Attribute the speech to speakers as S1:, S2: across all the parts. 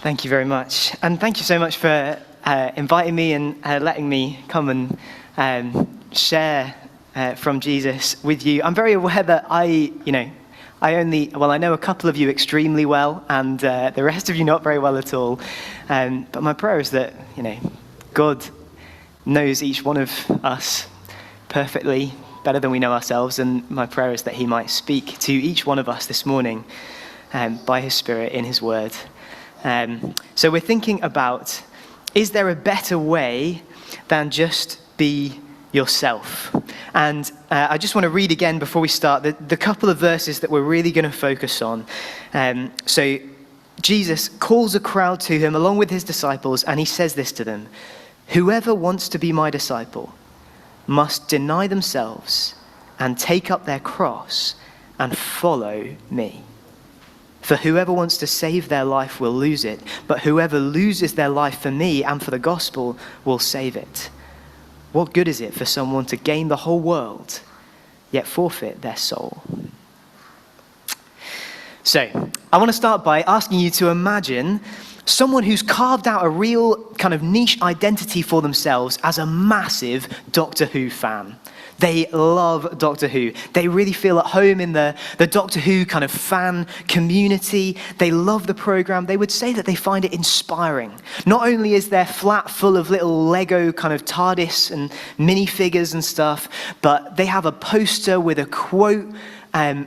S1: Thank you very much. And thank you so much for inviting me and letting me come and share from Jesus with you. I'm very aware that I know a couple of you extremely well, and the rest of you not very well at all. But my prayer is that, God knows each one of us perfectly, better than we know ourselves, and my prayer is that he might speak to each one of us this morning by his Spirit in his word. So we're thinking about, is there a better way than just be yourself? And I just want to read again before we start the couple of verses that we're really going to focus on. So Jesus calls a crowd to him along with his disciples, and he says this to them: "Whoever wants to be my disciple must deny themselves and take up their cross and follow me. For whoever wants to save their life will lose it, but whoever loses their life for me and for the gospel will save it. What good is it for someone to gain the whole world, yet forfeit their soul?" So, I want to start by asking you to imagine someone who's carved out a real kind of niche identity for themselves as a massive Doctor Who fan. They love Doctor Who. They really feel at home in the Doctor Who kind of fan community. They love the program. They would say that they find it inspiring. Not only is their flat full of little Lego kind of TARDIS and minifigures and stuff, but they have a poster with a quote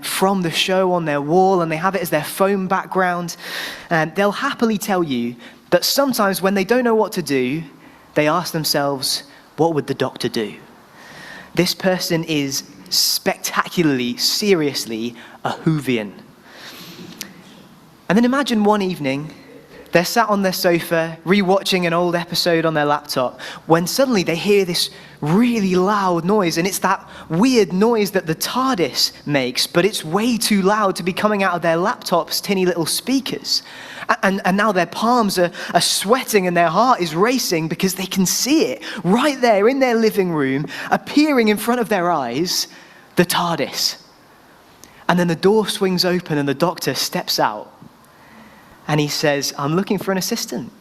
S1: from the show on their wall, and they have it as their phone background. They'll happily tell you that sometimes when they don't know what to do, they ask themselves, what would the Doctor do? This person is spectacularly, seriously a Whovian. And then imagine one evening, they're sat on their sofa, rewatching an old episode on their laptop, when suddenly they hear this really loud noise, and it's that weird noise that the TARDIS makes, but it's way too loud to be coming out of their laptop's tinny little speakers. And now their palms are sweating and their heart is racing because they can see it right there in their living room, appearing in front of their eyes, the TARDIS. And then the door swings open and the Doctor steps out. And he says, "I'm looking for an assistant.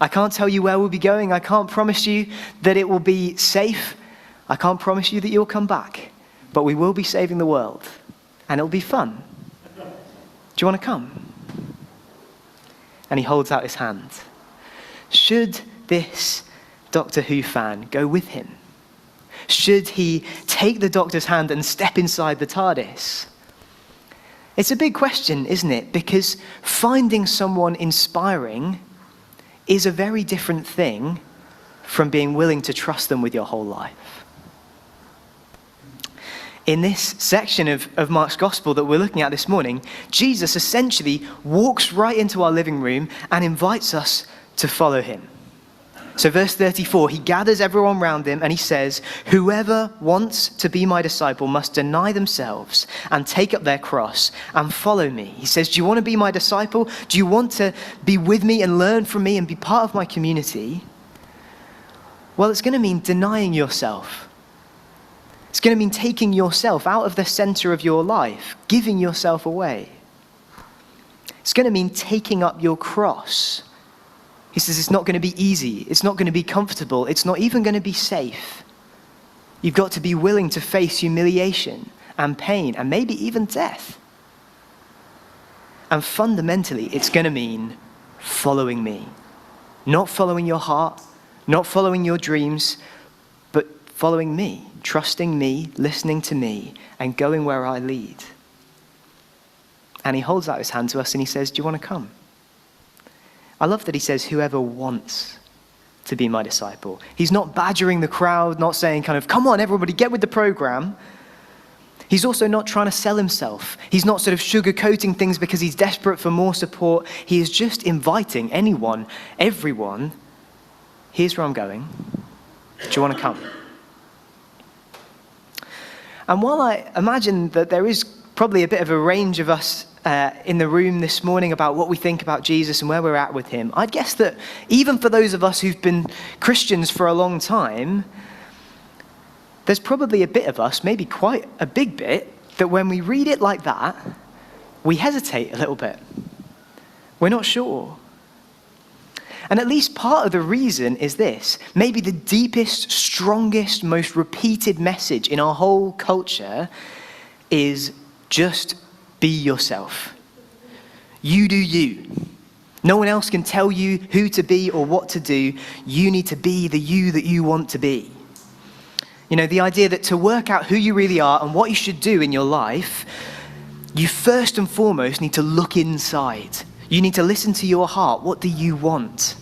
S1: I can't tell you where we'll be going. I can't promise you that it will be safe. I can't promise you that you'll come back. But we will be saving the world. And it'll be fun. Do you want to come?" And he holds out his hand. Should this Doctor Who fan go with him? Should he take the Doctor's hand and step inside the TARDIS? It's a big question, isn't it? Because finding someone inspiring is a very different thing from being willing to trust them with your whole life. In this section of Mark's Gospel that we're looking at this morning, Jesus essentially walks right into our living room and invites us to follow him. So verse 34, he gathers everyone around him and he says, "Whoever wants to be my disciple must deny themselves and take up their cross and follow me." He says, do you want to be my disciple? Do you want to be with me and learn from me and be part of my community? Well, it's going to mean denying yourself. It's going to mean taking yourself out of the center of your life, giving yourself away. It's going to mean taking up your cross. He says it's not going to be easy. It's not going to be comfortable. It's not even going to be safe. You've got to be willing to face humiliation and pain and maybe even death. And fundamentally, it's going to mean following me. Not following your heart, not following your dreams, but following me, trusting me, listening to me, and going where I lead. And he holds out his hand to us and he says, do you want to come? I love that he says, whoever wants to be my disciple. He's not badgering the crowd, not saying kind of, come on, everybody, get with the program. He's also not trying to sell himself. He's not sort of sugarcoating things because he's desperate for more support. He is just inviting anyone, everyone, here's where I'm going. Do you want to come? And while I imagine that there is probably a bit of a range of us in the room this morning about what we think about Jesus and where we're at with him, I'd guess that even for those of us who've been Christians for a long time, there's probably a bit of us, maybe quite a big bit, that when we read it like that, we hesitate a little bit. We're not sure. And at least part of the reason is this. Maybe the deepest, strongest, most repeated message in our whole culture is just be yourself. You do you. No one else can tell you who to be or what to do. You need to be the you that you want to be. You know, the idea that to work out who you really are and what you should do in your life, you first and foremost need to look inside. You need to listen to your heart. What do you want?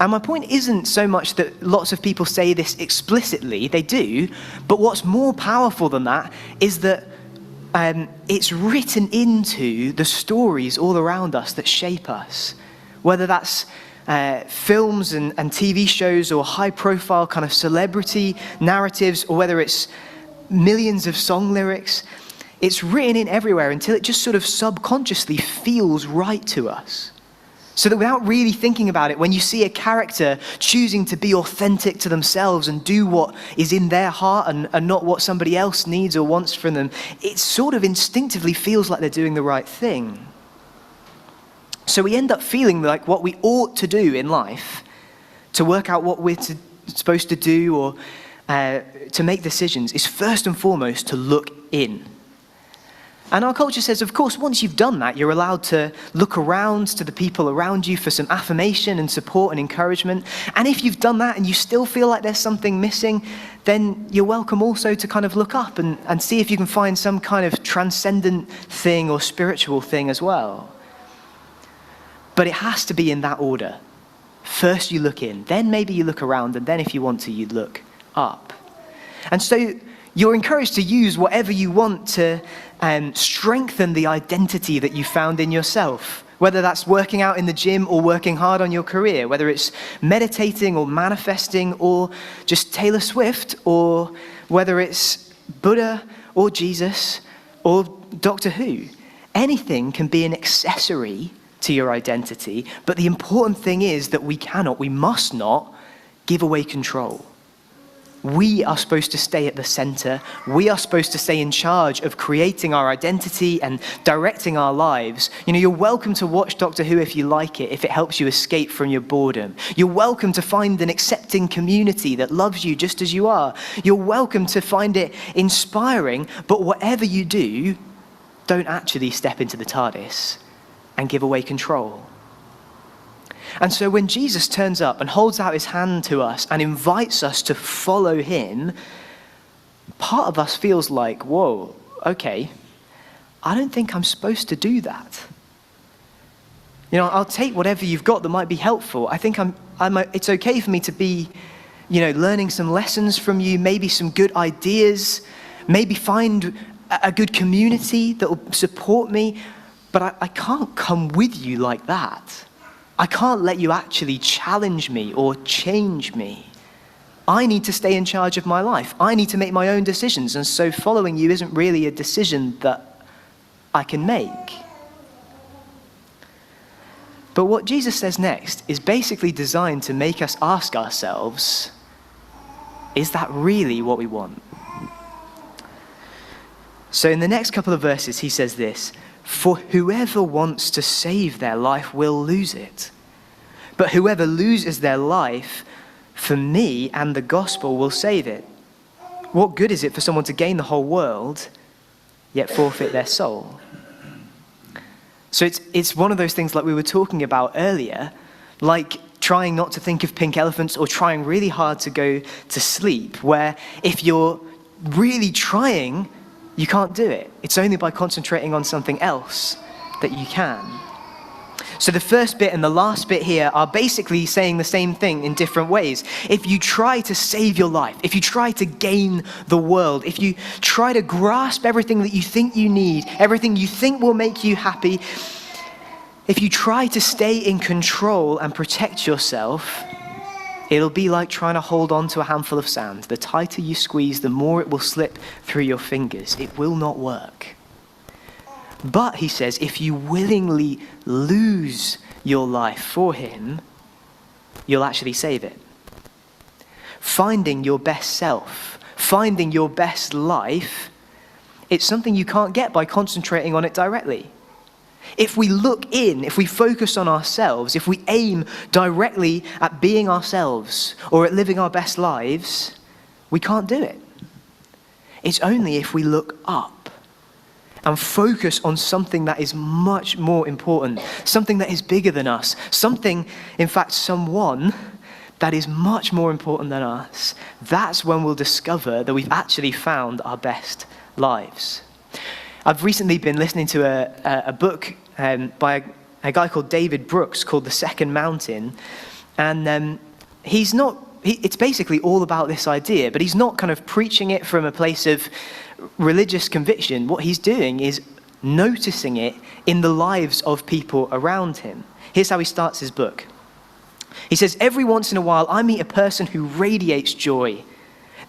S1: And my point isn't so much that lots of people say this explicitly. They do. But what's more powerful than that is that it's written into the stories all around us that shape us. Whether that's films and TV shows or high-profile kind of celebrity narratives, or whether it's millions of song lyrics, it's written in everywhere until it just sort of subconsciously feels right to us. So that without really thinking about it, when you see a character choosing to be authentic to themselves and do what is in their heart and not what somebody else needs or wants from them, it sort of instinctively feels like they're doing the right thing. So we end up feeling like what we ought to do in life, to work out what we're supposed to do or to make decisions, is first and foremost to look in. And our culture says, of course, once you've done that, you're allowed to look around to the people around you for some affirmation and support and encouragement. And if you've done that and you still feel like there's something missing, then you're welcome also to kind of look up and see if you can find some kind of transcendent thing or spiritual thing as well. But it has to be in that order. First you look in, then maybe you look around, and then if you want to, you look up. And so you're encouraged to use whatever you want to strengthen the identity that you found in yourself, whether that's working out in the gym or working hard on your career, whether it's meditating or manifesting or just Taylor Swift, or whether it's Buddha or Jesus or Doctor Who. Anything can be an accessory to your identity, but the important thing is that we must not give away control. We are supposed to stay at the center. We are supposed to stay in charge of creating our identity and directing our lives. You know, you're welcome to watch Doctor Who if you like it, if it helps you escape from your boredom. You're welcome to find an accepting community that loves you just as you are. You're welcome to find it inspiring, but whatever you do, don't actually step into the TARDIS and give away control. And so when Jesus turns up and holds out his hand to us and invites us to follow him, part of us feels like, whoa, okay, I don't think I'm supposed to do that. You know, I'll take whatever you've got that might be helpful. I think it's okay for me to be, you know, learning some lessons from you, maybe some good ideas, maybe find a good community that will support me, but I can't come with you like that. I can't let you actually challenge me or change me. I need to stay in charge of my life. I need to make my own decisions, and so following you isn't really a decision that I can make. But what Jesus says next is basically designed to make us ask ourselves, is that really what we want? So in the next couple of verses, he says this: "For whoever wants to save their life will lose it. But whoever loses their life for me and the gospel will save it. What good is it for someone to gain the whole world, yet forfeit their soul?" So it's one of those things like we were talking about earlier, like trying not to think of pink elephants or trying really hard to go to sleep, where if you're really trying, you can't do it. It's only by concentrating on something else that you can. So the first bit and the last bit here are basically saying the same thing in different ways. If you try to save your life, if you try to gain the world, if you try to grasp everything that you think you need, everything you think will make you happy, if you try to stay in control and protect yourself, it'll be like trying to hold on to a handful of sand. The tighter you squeeze, the more it will slip through your fingers. It will not work. But, he says, if you willingly lose your life for him, you'll actually save it. Finding your best self, finding your best life, it's something you can't get by concentrating on it directly. If we look in, if we focus on ourselves, if we aim directly at being ourselves or at living our best lives, we can't do it. It's only if we look up and focus on something that is much more important, something that is bigger than us, something, in fact, someone that is much more important than us. That's when we'll discover that we've actually found our best lives. I've recently been listening to a book by a guy called David Brooks called The Second Mountain. And it's basically all about this idea, but he's not kind of preaching it from a place of religious conviction. What he's doing is noticing it in the lives of people around him. Here's how he starts his book. He says, "Every once in a while, I meet a person who radiates joy.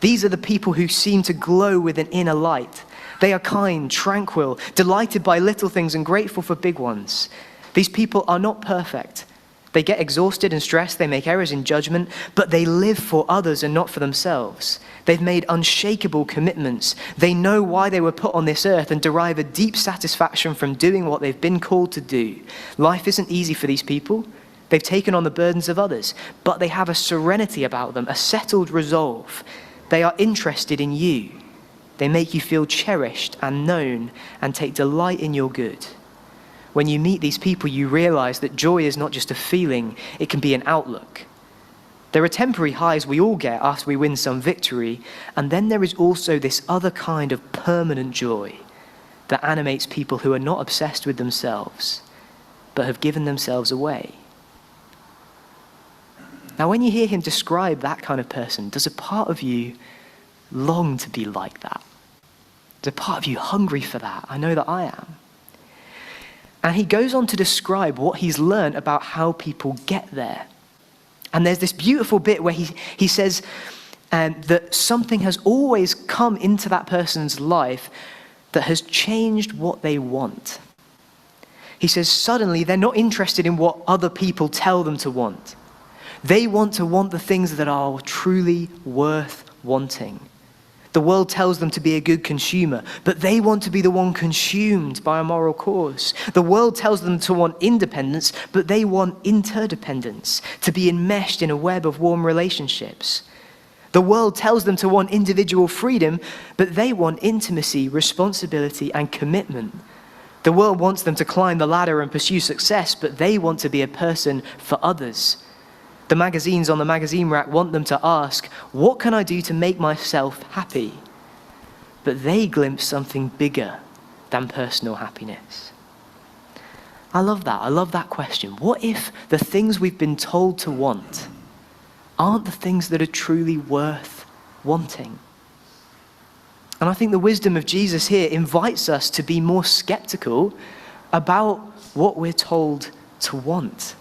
S1: These are the people who seem to glow with an inner light. They are kind, tranquil, delighted by little things and grateful for big ones. These people are not perfect. They get exhausted and stressed, they make errors in judgment, but they live for others and not for themselves. They've made unshakable commitments. They know why they were put on this earth and derive a deep satisfaction from doing what they've been called to do. Life isn't easy for these people. They've taken on the burdens of others, but they have a serenity about them, a settled resolve. They are interested in you. They make you feel cherished and known and take delight in your good. When you meet these people, you realize that joy is not just a feeling, it can be an outlook. There are temporary highs we all get after we win some victory, and then there is also this other kind of permanent joy that animates people who are not obsessed with themselves, but have given themselves away." Now, when you hear him describe that kind of person, does a part of you long to be like that? Is a part of you hungry for that? I know that I am. And he goes on to describe what he's learned about how people get there. And there's this beautiful bit where he says that something has always come into that person's life that has changed what they want. He says suddenly they're not interested in what other people tell them to want. They want to want the things that are truly worth wanting. The world tells them to be a good consumer, but they want to be the one consumed by a moral cause. The world tells them to want independence, but they want interdependence, to be enmeshed in a web of warm relationships. The world tells them to want individual freedom, but they want intimacy, responsibility, and commitment. The world wants them to climb the ladder and pursue success, but they want to be a person for others. The magazines on the magazine rack want them to ask, what can I do to make myself happy? But they glimpse something bigger than personal happiness. I love that. I love that question. What if the things we've been told to want aren't the things that are truly worth wanting? And I think the wisdom of Jesus here invites us to be more skeptical about what we're told to want.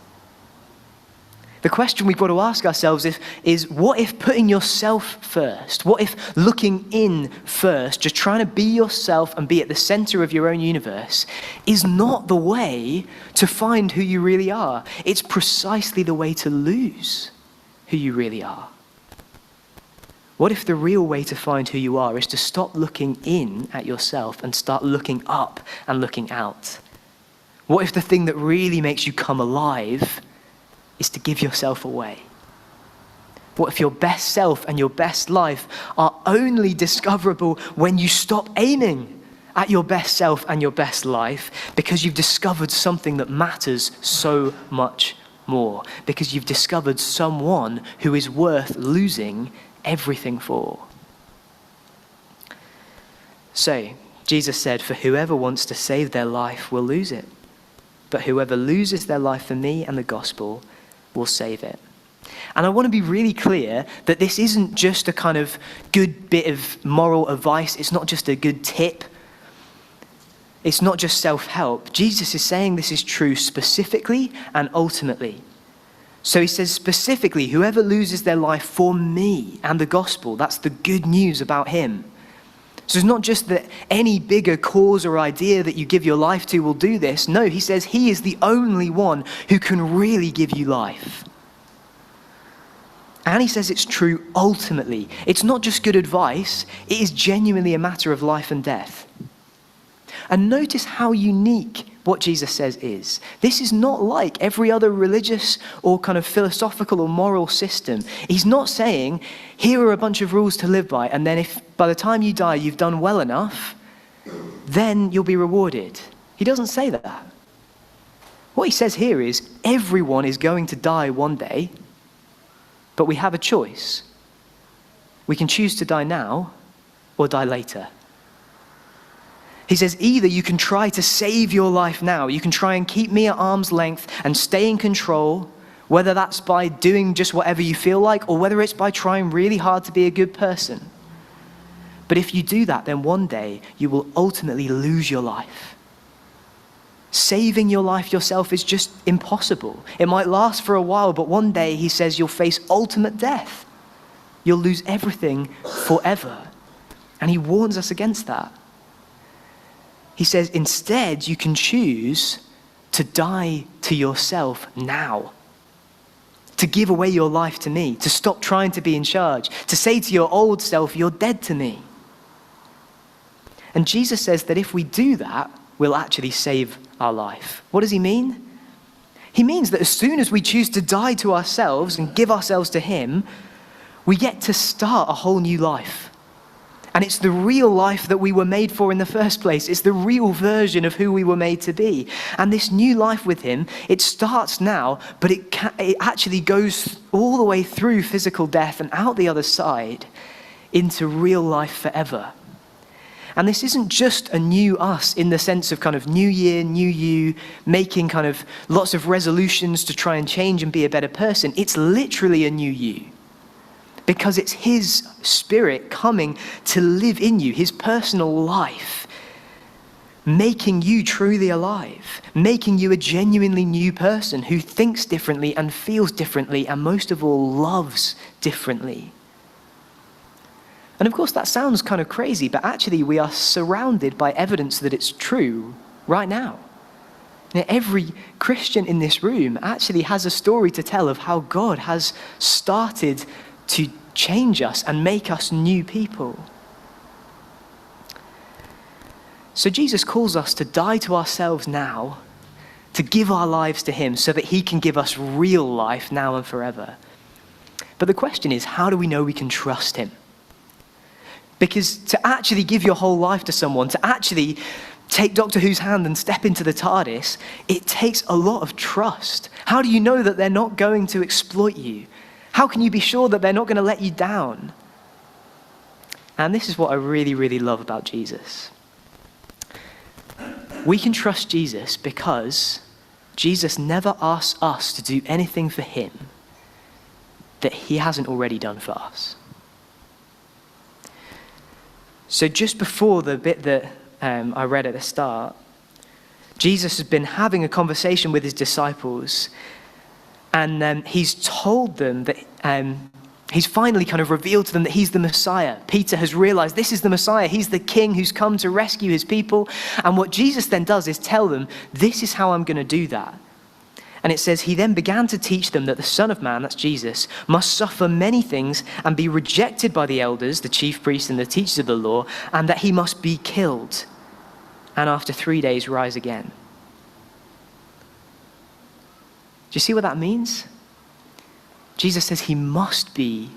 S1: The question we've got to ask ourselves is what if putting yourself first, what if looking in first, just trying to be yourself and be at the center of your own universe, is not the way to find who you really are? It's precisely the way to lose who you really are. What if the real way to find who you are is to stop looking in at yourself and start looking up and looking out? What if the thing that really makes you come alive is to give yourself away? What if your best self and your best life are only discoverable when you stop aiming at your best self and your best life because you've discovered something that matters so much more, because you've discovered someone who is worth losing everything for? So, Jesus said, "For whoever wants to save their life will lose it, but whoever loses their life for me and the gospel will save it." And I want to be really clear that this isn't just a kind of good bit of moral advice. It's not just a good tip. It's not just self-help. Jesus is saying this is true specifically and ultimately. So he says specifically, whoever loses their life for me and the gospel, that's the good news about him. So it's not just that any bigger cause or idea that you give your life to will do this. No, he says he is the only one who can really give you life. And he says it's true ultimately. It's not just good advice, it is genuinely a matter of life and death. And notice how unique what Jesus says is, this is not like every other religious or kind of philosophical or moral system. He's not saying, here are a bunch of rules to live by, and then if by the time you die you've done well enough, then you'll be rewarded. He doesn't say that. What he says here is, everyone is going to die one day, but we have a choice. We can choose to die now or die later. He says either you can try to save your life now, you can try and keep me at arm's length and stay in control, whether that's by doing just whatever you feel like or whether it's by trying really hard to be a good person. But if you do that, then one day you will ultimately lose your life. Saving your life yourself is just impossible. It might last for a while, but one day, he says, you'll face ultimate death. You'll lose everything forever. And he warns us against that. He says, instead, you can choose to die to yourself now. To give away your life to me, to stop trying to be in charge, to say to your old self, you're dead to me. And Jesus says that if we do that, we'll actually save our life. What does he mean? He means that as soon as we choose to die to ourselves and give ourselves to him, we get to start a whole new life. And it's the real life that we were made for in the first place. It's the real version of who we were made to be. And this new life with him, it starts now, but it actually goes all the way through physical death and out the other side into real life forever. And this isn't just a new us in the sense of kind of new year, new you, making kind of lots of resolutions to try and change and be a better person. It's literally a new you. Because it's his spirit coming to live in you, his personal life, making you truly alive, making you a genuinely new person who thinks differently and feels differently and most of all loves differently. And of course, that sounds kind of crazy, but actually we are surrounded by evidence that it's true right now. Every Christian in this room actually has a story to tell of how God has started to change us and make us new people. So Jesus calls us to die to ourselves now, to give our lives to him so that he can give us real life now and forever. But the question is, how do we know we can trust him? Because to actually give your whole life to someone, to actually take Doctor Who's hand and step into the TARDIS, it takes a lot of trust. How do you know that they're not going to exploit you? How can you be sure that they're not going to let you down? And this is what I really, really love about Jesus. We can trust Jesus because Jesus never asks us to do anything for him that he hasn't already done for us. So just before the bit that I read at the start, Jesus has been having a conversation with his disciples, and he's told them that he's finally kind of revealed to them that he's the Messiah. Peter has realized this is the Messiah. He's the king who's come to rescue his people. And what Jesus then does is tell them, this is how I'm going to do that. And it says, he then began to teach them that the Son of Man, that's Jesus, must suffer many things and be rejected by the elders, the chief priests and the teachers of the law, and that he must be killed and after 3 days rise again. Do you see what that means? Jesus says he must be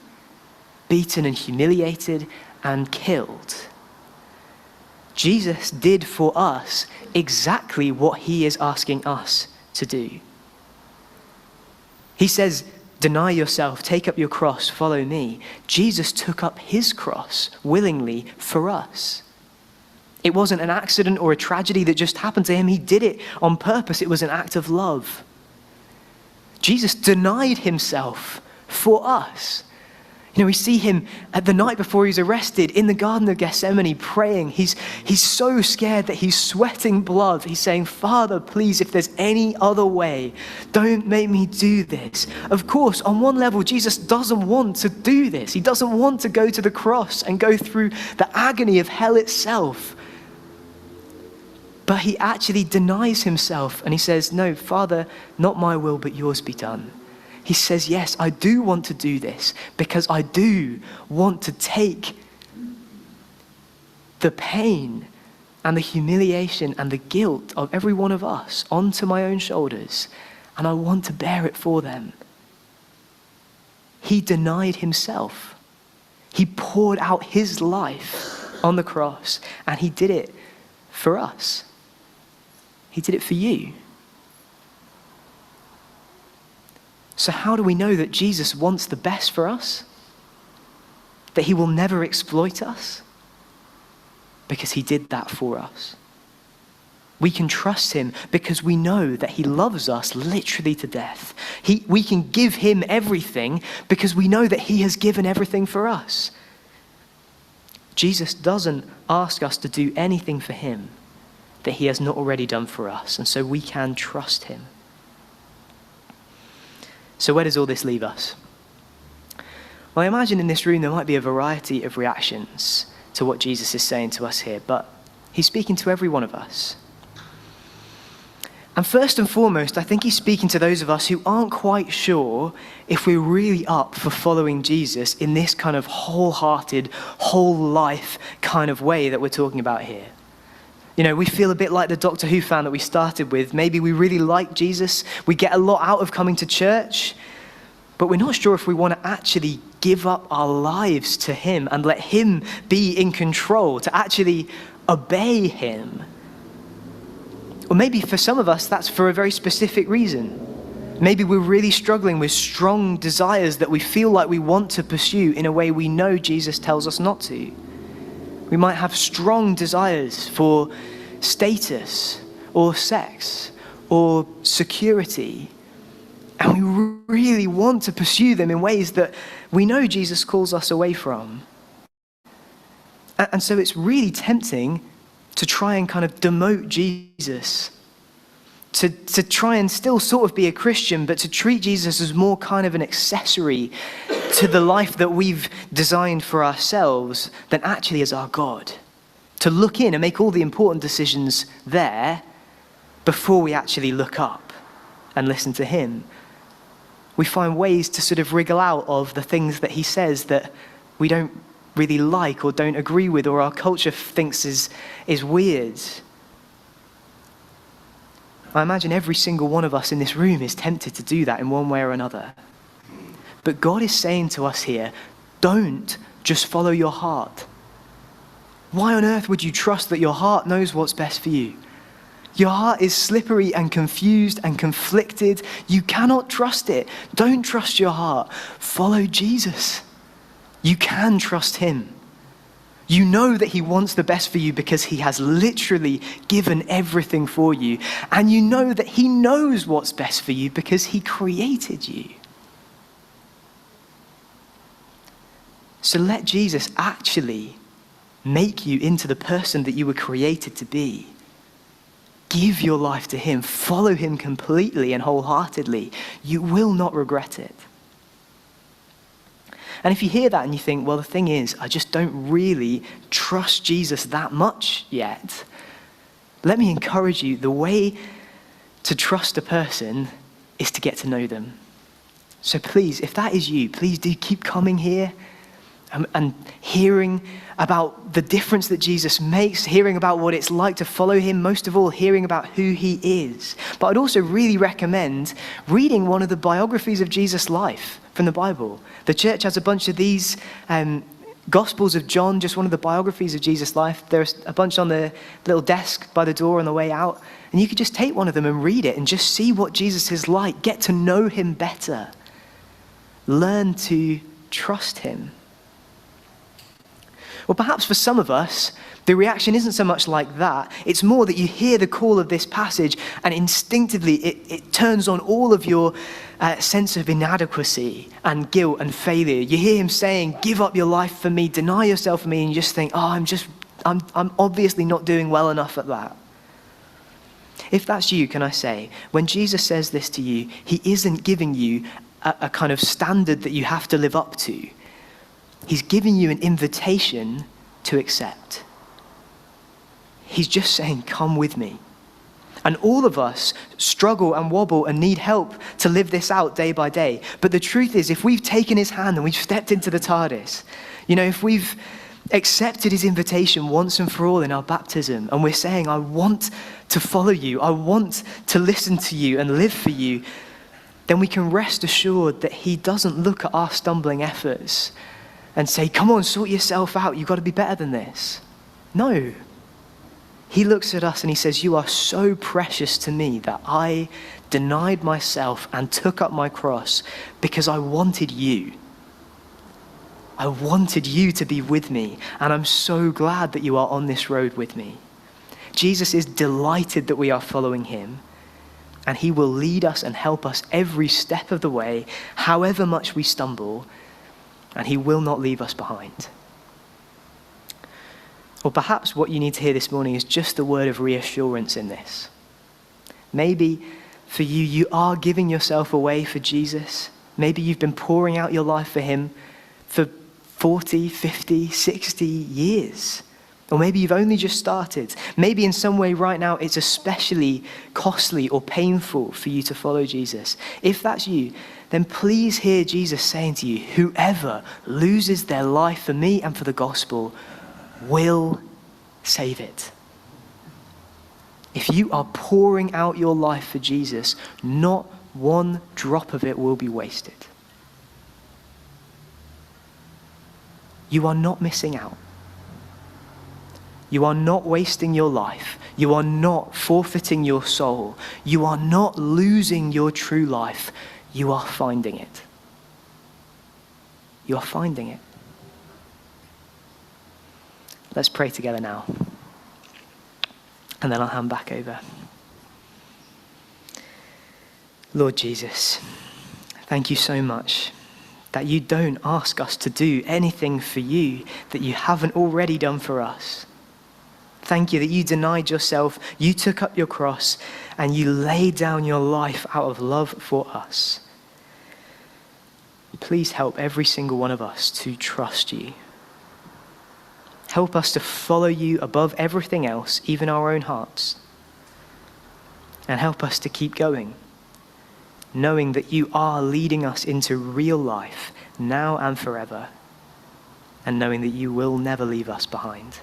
S1: beaten and humiliated and killed. Jesus did for us exactly what he is asking us to do. He says, deny yourself, take up your cross, follow me. Jesus took up his cross willingly for us. It wasn't an accident or a tragedy that just happened to him. He did it on purpose. It was an act of love. Jesus denied himself for us. You know, we see him at the night before he's arrested in the Garden of Gethsemane praying. He's so scared that he's sweating blood. He's saying, Father, please, if there's any other way, don't make me do this. Of course, on one level, Jesus doesn't want to do this. He doesn't want to go to the cross and go through the agony of hell itself. But he actually denies himself and he says, no, Father, not my will, but yours be done. He says, yes, I do want to do this because I do want to take the pain and the humiliation and the guilt of every one of us onto my own shoulders, and I want to bear it for them. He denied himself. He poured out his life on the cross, and he did it for us. He did it for you. So how do we know that Jesus wants the best for us? That he will never exploit us? Because he did that for us. We can trust him because we know that he loves us literally to death. We can give him everything because we know that he has given everything for us. Jesus doesn't ask us to do anything for him that he has not already done for us, and so we can trust him. So where does all this leave us? Well, I imagine in this room there might be a variety of reactions to what Jesus is saying to us here, but he's speaking to every one of us. And first and foremost, I think he's speaking to those of us who aren't quite sure if we're really up for following Jesus in this kind of wholehearted, whole life kind of way that we're talking about here. You know, we feel a bit like the Doctor Who fan that we started with. Maybe we really like Jesus. We get a lot out of coming to church, but we're not sure if we want to actually give up our lives to him and let him be in control, to actually obey him. Or maybe for some of us, that's for a very specific reason. Maybe we're really struggling with strong desires that we feel like we want to pursue in a way we know Jesus tells us not to. We might have strong desires for status or sex or security, and we really want to pursue them in ways that we know Jesus calls us away from. And so it's really tempting to try and kind of demote Jesus, to try and still sort of be a Christian, but to treat Jesus as more kind of an accessory to the life that we've designed for ourselves than actually as our God. To look in and make all the important decisions there before we actually look up and listen to him. We find ways to sort of wriggle out of the things that he says that we don't really like or don't agree with or our culture thinks is weird. I imagine every single one of us in this room is tempted to do that in one way or another. But God is saying to us here, don't just follow your heart. Why on earth would you trust that your heart knows what's best for you? Your heart is slippery and confused and conflicted. You cannot trust it. Don't trust your heart. Follow Jesus. You can trust him. You know that he wants the best for you because he has literally given everything for you. And you know that he knows what's best for you because he created you. So let Jesus actually make you into the person that you were created to be. Give your life to him. Follow him completely and wholeheartedly. You will not regret it. And if you hear that and you think, well, the thing is, I just don't really trust Jesus that much yet, let me encourage you, the way to trust a person is to get to know them. So please, if that is you, please do keep coming here and hearing about the difference that Jesus makes, hearing about what it's like to follow him, most of all, hearing about who he is. But I'd also really recommend reading one of the biographies of Jesus' life from the Bible. The church has a bunch of these Gospels of John, just one of the biographies of Jesus' life. There's a bunch on the little desk by the door on the way out. And you could just take one of them and read it and just see what Jesus is like. Get to know him better. Learn to trust him. Well, perhaps for some of us, the reaction isn't so much like that. It's more that you hear the call of this passage and instinctively it turns on all of your sense of inadequacy and guilt and failure. You hear him saying, give up your life for me, deny yourself for me, and you just think, I'm obviously not doing well enough at that. If that's you, can I say, when Jesus says this to you, he isn't giving you a kind of standard that you have to live up to. He's giving you an invitation to accept. He's just saying, come with me. And all of us struggle and wobble and need help to live this out day by day. But the truth is, if we've taken his hand and we've stepped into the TARDIS, if we've accepted his invitation once and for all in our baptism, and we're saying, I want to follow you, I want to listen to you and live for you, then we can rest assured that he doesn't look at our stumbling efforts and say, come on, sort yourself out, you've got to be better than this. No. He looks at us and he says, you are so precious to me that I denied myself and took up my cross because I wanted you. I wanted you to be with me, and I'm so glad that you are on this road with me. Jesus is delighted that we are following him, and he will lead us and help us every step of the way, however much we stumble, and he will not leave us behind. Or perhaps what you need to hear this morning is just a word of reassurance in this. Maybe for you, you are giving yourself away for Jesus. Maybe you've been pouring out your life for him for 40, 50, 60 years. Or maybe you've only just started. Maybe in some way right now it's especially costly or painful for you to follow Jesus. If that's you, then please hear Jesus saying to you, whoever loses their life for me and for the gospel will save it. If you are pouring out your life for Jesus, not one drop of it will be wasted. You are not missing out. You are not wasting your life. You are not forfeiting your soul. You are not losing your true life. You are finding it. You are finding it. Let's pray together now. And then I'll hand back over. Lord Jesus, thank you so much that you don't ask us to do anything for you that you haven't already done for us. Thank you that you denied yourself, you took up your cross, and you laid down your life out of love for us. Please help every single one of us to trust you. Help us to follow you above everything else, even our own hearts. And help us to keep going, knowing that you are leading us into real life now and forever, and knowing that you will never leave us behind.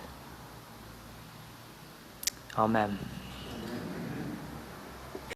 S1: Amen.